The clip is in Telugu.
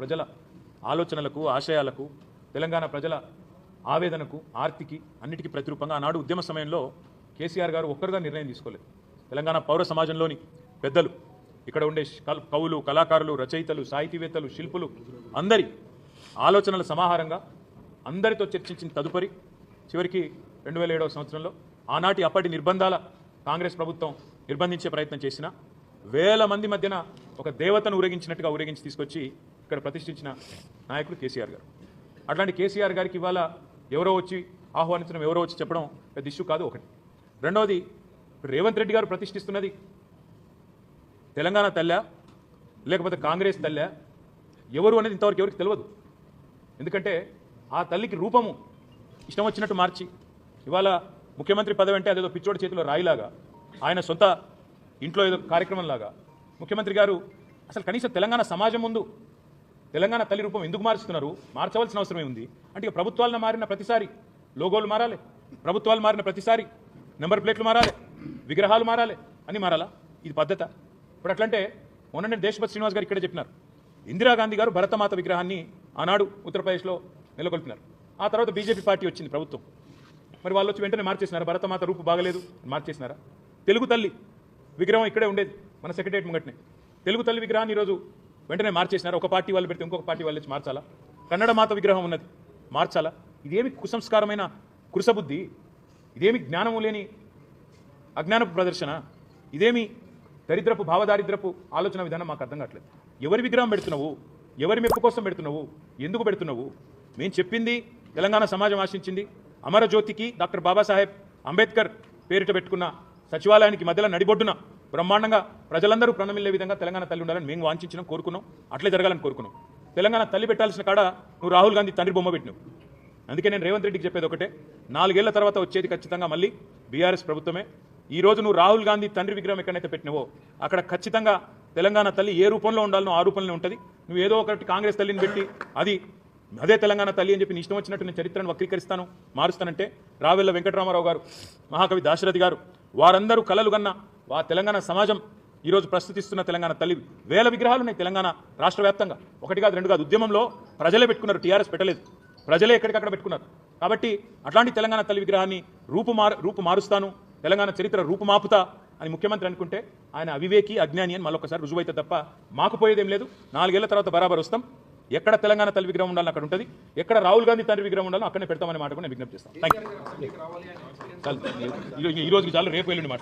ప్రజల ఆలోచనలకు ఆశయాలకు తెలంగాణ ప్రజల ఆవేదనకు ఆర్తికి అన్నిటికీ ప్రతిరూపంగా ఆనాడు ఉద్యమ సమయంలో కేసీఆర్ గారు ఒక్కరుగా నిర్ణయం తీసుకోలేదు. తెలంగాణ పౌర సమాజంలోని పెద్దలు, ఇక్కడ ఉండే కవులు, కళాకారులు, రచయితలు, సాహితీవేత్తలు, శిల్పులు అందరి ఆలోచనల సమాహారంగా అందరితో చర్చించిన తదుపరి చివరికి 2007వ సంవత్సరంలో ఆనాటి అప్పటి నిర్బంధాల కాంగ్రెస్ ప్రభుత్వం నిర్బంధించే ప్రయత్నం చేసిన వేల మంది మధ్యన ఒక దేవతను ఊరేగించినట్టుగా ఊరేగించి తీసుకొచ్చి ఇక్కడ ప్రతిష్ఠించిన నాయకుడు కేసీఆర్ గారు. అట్లాంటి కేసీఆర్ గారికి ఇవాళ ఎవరో వచ్చి ఆహ్వానించడం, ఎవరో వచ్చి చెప్పడం పెద్ద ఇష్యూ కాదు. ఒకటి. రెండవది, రేవంత్ రెడ్డి గారు ప్రతిష్ఠిస్తున్నది తెలంగాణ తల్లా లేకపోతే కాంగ్రెస్ తల్లా ఎవరు అనేది ఇంతవరకు ఎవరికి తెలియదు. ఎందుకంటే ఆ తల్లికి రూపము ఇష్టం వచ్చినట్టు మార్చి ఇవాళ ముఖ్యమంత్రి పదవి అంటే అదేదో పిచ్చోడి చేతిలో రాయిలాగా, ఆయన సొంత ఇంట్లో ఏదో కార్యక్రమంలాగా ముఖ్యమంత్రి గారు అసలు కనీసం తెలంగాణ సమాజం ముందు తెలంగాణ తల్లి రూపం ఎందుకు మారుస్తున్నారు, మార్చవలసిన అవసరమే ఉంది. అంటే ప్రభుత్వాలను మారిన ప్రతిసారి లోగోలు మారాలి, ప్రభుత్వాలు మారిన ప్రతిసారి నెంబర్ ప్లేట్లు మారాలి, విగ్రహాలు మారాలి, అని మారాలా? ఇది పద్ధత? ఇప్పుడు అట్లంటే మొన్న దేశపతి శ్రీనివాస్ గారు ఇక్కడే చెప్పినారు, ఇందిరాగాంధీ గారు భరతమాత విగ్రహాన్ని ఆనాడు ఉత్తరప్రదేశ్లో నెలకొల్పినారు. ఆ తర్వాత బీజేపీ పార్టీ వచ్చింది ప్రభుత్వం. మరి వాళ్ళు వచ్చి వెంటనే మార్చేసినారా? భరతమాత రూపు బాగలేదు మార్చేసినారా? తెలుగు తల్లి విగ్రహం ఇక్కడే ఉండేది మన సెక్రటరియట్ ముంగట్నే. తెలుగు తల్లి విగ్రహాన్ని ఈరోజు వెంటనే మార్చేసినారా? ఒక పార్టీ వాళ్ళు పెడితే ఇంకొక పార్టీ వాళ్ళు వచ్చి మార్చాలా? కన్నడ మాత విగ్రహం ఉన్నది మార్చాలా? ఇదేమి కుసంస్కారమైన కురుసబుద్ధి? ఇదేమి జ్ఞానము లేని అజ్ఞానపు ప్రదర్శన? ఇదేమి దరిద్రపు భావదారిద్రపు ఆలోచన విధానం? మాకు అర్థం కావట్లేదు. ఎవరి విగ్రహం పెడుతున్నావు? ఎవరి మెప్పు కోసం పెడుతున్నావు? ఎందుకు పెడుతున్నావు? మేము చెప్పింది తెలంగాణ సమాజం ఆశించింది. అమరజ్యోతికి డాక్టర్ బాబాసాహెబ్ అంబేద్కర్ పేరిట పెట్టుకున్న సచివాలయానికి మధ్యలో నడిబొడ్డున బ్రహ్మాండంగా ప్రజలందరూ ప్రణమిల్లే విధంగా తెలంగాణ తల్లి ఉండాలని మేము వాంఛించినాం, కోరుకున్నాం. అట్లే జరగాలని కోరుకున్నాం. తెలంగాణ తల్లి పెట్టాల్సిన కాడ నువ్వు రాహుల్ గాంధీ తండ్రి బొమ్మ పెట్టినావు. అందుకే నేను రేవంత్ రెడ్డికి చెప్పేది ఒకటే, 4 ఏళ్ల తర్వాత వచ్చేది ఖచ్చితంగా మళ్ళీ బీఆర్ఎస్ ప్రభుత్వమే. ఈ రోజు నువ్వు రాహుల్ గాంధీ తండ్రి విగ్రహం ఎక్కడైతే పెట్టినావో అక్కడ ఖచ్చితంగా తెలంగాణ తల్లి ఏ రూపంలో ఉండాలనో ఆ రూపంలో ఉంటుంది. నువ్వు ఏదో ఒకటి కాంగ్రెస్ తల్లిని పెట్టి అదే తెలంగాణ తల్లి అని చెప్పి నీ ఇష్టం వచ్చినట్టు నేను చరిత్రను వక్రీకరిస్తాను, మారుస్తానంటే రావెల్ల వెంకటరామారావు గారు, మహాకవి దాశరథి గారు, వారందరూ కలలు కన్న తెలంగాణ సమాజం ఈరోజు ప్రస్తుతిస్తున్న తెలంగాణ తల్లి వేల విగ్రహాలు ఉన్నాయి తెలంగాణ రాష్ట్ర వ్యాప్తంగా. 1 కాదు 2 కాదు. ఉద్యమంలో ప్రజలే పెట్టుకున్నారు, టీఆర్ఎస్ పెట్టలేదు. ప్రజలే ఎక్కడికక్కడ పెట్టుకున్నారు. కాబట్టి అట్లాంటి తెలంగాణ తల్లి విగ్రహాన్ని రూపు మారుస్తాను, తెలంగాణ చరిత్ర రూపుమాపుతా అని ముఖ్యమంత్రి అనుకుంటే ఆయన అవివేకి, అజ్ఞాని అని మళ్ళొకసారి రుజువైతే తప్ప మాకు పోయేదేం లేదు. 4 ఏళ్ల తర్వాత బరాబర్ వస్తాం. ఎక్కడ తెలంగాణ తల్లి విగ్రహం ఉండాలని అక్కడ ఉంటుంది, ఎక్కడ రాహుల్ గాంధీ తండ్రి విగ్రహం ఉండాలో అక్కడనే పెడతామనే మాట కూడా నేను విజ్ఞప్తి చేస్తాను. Thank you. ఈ రోజుకి చాలు, రేపు ఎల్లుండి మాట.